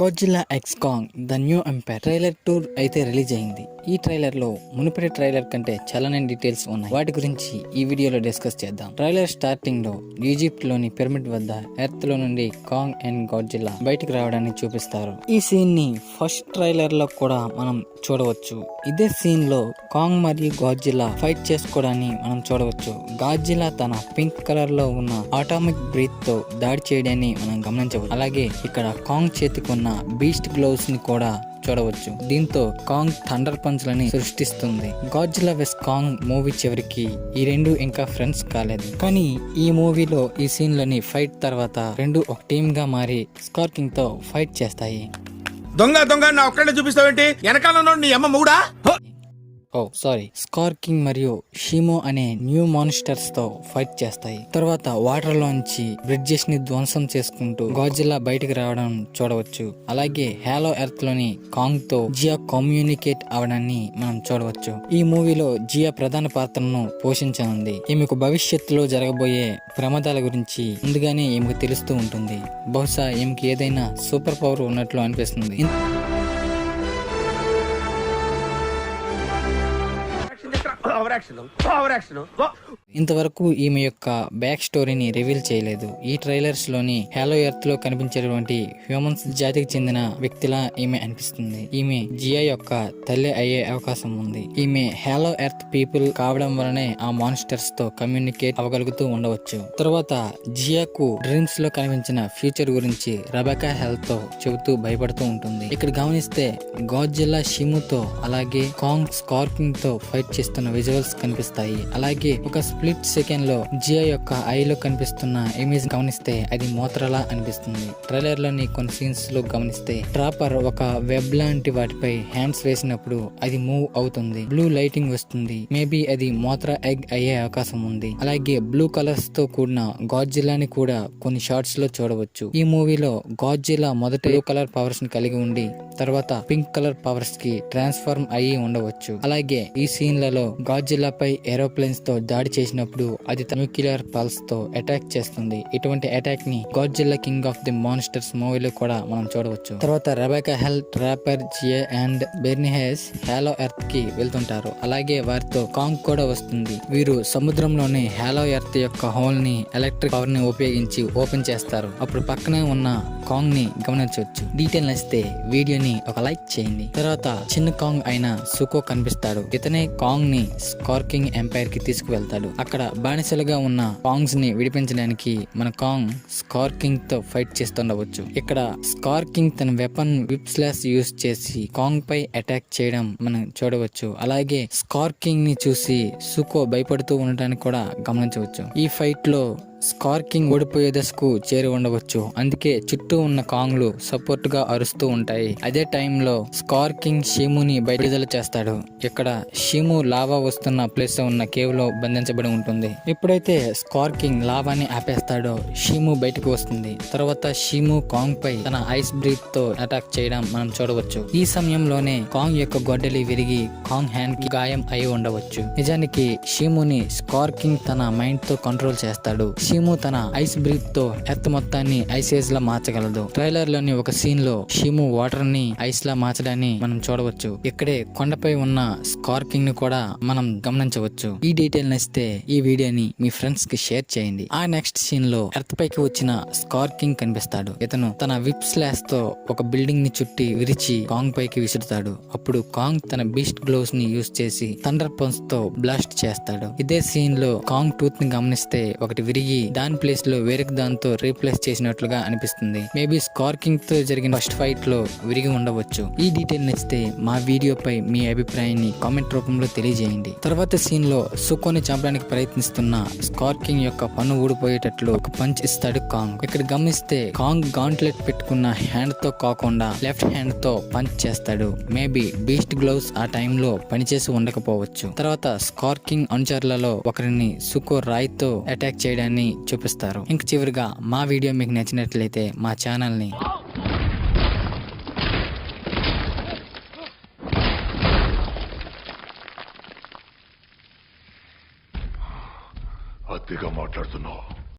Godzilla x Kong the new empire trailer tour అయితే release అయింది. ఈ ట్రైలర్ లో మునుపటి ట్రైలర్ కంటే చాలానే డీటెయిల్స్ ఉన్నాయి. వాటి గురించి ఈ వీడియోలో డిస్కస్ చేద్దాం. ట్రైలర్ స్టార్టింగ్ లో ఈజిప్ట్ లోని పిరమిడ్ వద్ద ఎర్త్ లో నుండి కాంగ్ అండ్ గాడ్జిల్లా బయటకు రావడాన్ని చూపిస్తారు. ఈ సీన్ ని ఫస్ట్ ట్రైలర్ లో కూడా మనం చూడవచ్చు. ఇదే సీన్ లో కాంగ్ మరియు గాడ్జిల్లా ఫైట్ చేసుకోవడాన్ని మనం చూడవచ్చు. గాడ్జిల్లా తన పింక్ కలర్ లో ఉన్న ఆటామిక్ బ్రీత్ తో దాడి చేయడాన్ని మనం గమనించవచ్చు. అలాగే ఇక్కడ కాంగ్ చేతికి ఉన్న బీస్ట్ గ్లోవ్స్ ని కూడా చూడవచ్చు. దీంతో కాంగ్ థండర్ పంచ్ లని సృష్టిస్తుంది. గాడ్జిల్లా వెస్ కాంగ్ మూవీ చివరికి ఈ రెండు ఇంకా ఫ్రెండ్స్ కాలేదు. కానీ ఈ మూవీలో ఈ సీన్ లని ఫైట్ తర్వాత రెండు ఒక టీమ్ గా మారి స్కార్కింగ్ తో ఫైట్ చేస్తాయి. దొంగ దొంగ నా ఒక్కడే చూపిస్తావేంటి? వెనకాల నీ అమ్మ మూడా? స్కార్కింగ్ మరియు షీమో అనే న్యూ మాన్స్టర్స్ తో ఫైట్ చేస్తాయి. తర్వాత వాటర్ లోంచి బ్రిడ్జెస్ ని ధ్వంసం చేసుకుంటూ గాడ్జిల్లా బయటకు రావడం చూడవచ్చు. అలాగే హాలో ఎర్త్ లోని కాంగ్ తో జియా కమ్యూనికేట్ అవడాన్ని మనం చూడవచ్చు. ఈ మూవీలో జియా ప్రధాన పాత్రను పోషించనుంది. ఈమెకు భవిష్యత్తులో జరగబోయే ప్రమాదాల గురించి ముందుగానే ఈమెకు తెలుస్తూ ఉంటుంది. బహుశా ఈమెకి ఏదైనా సూపర్ పవర్ ఉన్నట్లు అనిపిస్తుంది. ఇంతవరకు ఈమె యొక్క బ్యాక్ స్టోరీని రివీల్ చేయలేదు. ఈ ట్రైలర్స్ లోని హాలో ఎర్త్ లో కనిపించేటువంటి హ్యూమన్స్ జాతికి చెందిన వ్యక్తిలా ఈమె అనిపిస్తుంది. ఈమె జియా యొక్క తల్లి అయ్యే అవకాశం ఉంది. ఈమె హాలో ఎర్త్ పీపుల్ కావడం వలనే ఆ మాన్స్టర్స్ తో కమ్యూనికేట్ అవ్వగలుగుతూ ఉండవచ్చు. తర్వాత జియాకు డ్రీమ్స్ లో కనిపించిన ఫ్యూచర్ గురించి రెబెకా హెల్త్ తో చెబుతూ భయపడుతూ ఉంటుంది. ఇక్కడ గమనిస్తే గాడ్జిల్లా షిముతో అలాగే కాంగ్ స్కార్కింగ్ తో ఫైట్ చేస్తున్న విజువల్స్ కనిపిస్తాయి. అలాగే ఒక స్ప్లిట్ సెకండ్ లో జియా యొక్క ఐలో కనిపిస్తున్న ఇమేజ్ గమనిస్తే అది మోత్రలా అనిపిస్తుంది. ట్రైలర్ లోని కొన్ని సీన్స్ లో గమనిస్తే ట్రాపర్ ఒక వెబ్ లాంటి వాటిపై హ్యాండ్స్ వేసినప్పుడు అది మూవ్ అవుతుంది. బ్లూ లైటింగ్ వస్తుంది. మేబీ అది మోత్ర ఎగ్ అయ్యే అవకాశం ఉంది. అలాగే బ్లూ కలర్స్ తో కూడిన గాడ్జిల్లాని కూడా కొన్ని షార్ట్స్ లో చూడవచ్చు. ఈ మూవీలో గాడ్జిల్లా మొదట బ్లూ కలర్ పవర్స్ ని కలిగి ఉండి తర్వాత పింక్ కలర్ పవర్స్ కి ట్రాన్స్ఫార్మ్ అయ్యి ఉండవచ్చు. అలాగే ఈ సీన్లలో గాడ్జిల్లా పై ఏరోప్లేన్స్ తో దాడి చేసినప్పుడు అది న్యూక్లియర్ పల్స్ తో అటాక్ చేస్తుంది. ఇటువంటి అటాక్ ని Godzilla king of the monsters మూవీలో కూడా మనం చూడవచ్చు. తర్వాత Rebecca Hall, Trapper, Jia and Bernie Hayes hollow earth కి వెళ్తుంటారు. అలాగే వారితో కాంగ్ కూడా వస్తుంది. వీరు సముద్రంలోని హాలో ఎర్త్ యొక్క హోల్ ని ఎలక్ట్రిక్ పవర్ ని ఉపయోగించి ఓపెన్ చేస్తారు. అప్పుడు పక్కనే ఉన్న కాంగ్ ని గమనించవచ్చు. డీటెయిల్ నచ్చితే వీడియోని ఒక లైక్ చేయండి. తర్వాత చిన్న కాంగ్ అయిన సుకో కనిపిస్తాడు. ఇతనే కాంగ్ ని స్కార్కింగ్ ఎంపైర్ కి తీసుకువెళ్తాడు. అక్కడ బానిసలుగా ఉన్న కాంగ్స్ ని విడిపించడానికి మన కాంగ్ స్కార్కింగ్ తో ఫైట్ చేస్తుండవచ్చు. ఇక్కడ స్కార్కింగ్ తన వెపన్ విప్ స్లాష్ యూజ్ చేసి కాంగ్ పై అటాక్ చేయడం మనం చూడవచ్చు. అలాగే స్కార్కింగ్ ని చూసి సుకో భయపడుతూ ఉండటానికి కూడా గమనించవచ్చు. ఈ ఫైట్ లో స్కార్కింగ్ ఓడిపోయే దశకు చేరి ఉండవచ్చు. అందుకే చుట్టూ ఉన్న కాంగ్లు సపోర్ట్ గా అరుస్తూ ఉంటాయి. అదే టైంలో స్కార్కింగ్ షీముని విడుదల చేస్తాడు. ఇక్కడ షీము లావా వస్తున్న ప్లేస్ లో ఉన్న కేవ్ లో బంధించబడి ఉంటుంది. ఎప్పుడైతే స్కార్కింగ్ లావాని ఆపేస్తాడో షీము బయటకు వస్తుంది. తర్వాత షీము కాంగ్ పై తన ఐస్ బ్రీత్ తో అటాక్ చేయడం మనం చూడవచ్చు. ఈ సమయంలోనే కాంగ్ యొక్క గొడ్డలి విరిగి కాంగ్ హ్యాండ్ కి గాయం అయి ఉండవచ్చు. నిజానికి షీముని స్కార్కింగ్ తన మైండ్ తో కంట్రోల్ చేస్తాడు. షీము తన ఐస్ బ్రీత్ తో ఎర్త్ మొత్తాన్ని ఐసేజ్ లా మార్చగలదు. ట్రైలర్ లోని ఒక సీన్ లో షీము వాటర్ ని ఐస్ లా మార్చడాన్ని మనం చూడవచ్చు. ఇక్కడే కొండపై ఉన్న స్కార్కింగ్ ని కూడా మనం గమనించవచ్చు. ఈ డీటెయిల్ నచ్చితే ఈ వీడియోని మీ ఫ్రెండ్స్ కి షేర్ చేయండి. ఆ నెక్స్ట్ సీన్ లో ఎర్త్ పైకి వచ్చిన స్కార్కింగ్ కనిపిస్తాడు. ఇతను తన విప్ స్లాష్ తో ఒక బిల్డింగ్ ని చుట్టి విరిచి కాంగ్ పైకి విసురుతాడు. అప్పుడు కాంగ్ తన బీస్ట్ గ్లోవ్స్ ని యూజ్ చేసి థండర్ పంచ్ తో బ్లాస్ట్ చేస్తాడు. ఇదే సీన్ లో కాంగ్ టూత్ ని గమనిస్తే ఒకటి విరిగి దాని ప్లేస్ లో వేరొక దాంతో రీప్లేస్ చేసినట్లుగా అనిపిస్తుంది. మేబీ స్కార్కింగ్ తో జరిగిన ఫస్ట్ ఫైట్ లో విరిగి ఉండవచ్చు. ఈ డీటెయిల్ నచ్చితే మా వీడియోపై మీ అభిప్రాయాన్ని కామెంట్ రూపంలో తెలియజేయండి. తర్వాత సీన్ లో సుకోని చంపడానికి ప్రయత్నిస్తున్న స్కార్కింగ్ యొక్క పన్ను ఊడిపోయేటట్లు ఒక పంచ్ ఇస్తాడు కాంగ్. ఇక్కడ గమనిస్తే కాంగ్ గాంట్లెట్ పెట్టుకున్న హ్యాండ్ తో కాకుండా లెఫ్ట్ హ్యాండ్ తో పంచ్ చేస్తాడు. మేబీ బీస్ట్ గ్లోవ్స్ ఆ టైంలో పనిచేసి ఉండకపోవచ్చు. తర్వాత స్కార్కింగ్ అనుచరులలో ఒకరిని సుకో రాయ్తో అటాక్ చేయడాన్ని చూపిస్తారు. ఇంక చివరిగా మా వీడియో మీకు నచ్చినట్లయితే మా ఛానల్ ని అతిగా మాట్లాడుతున్నావు.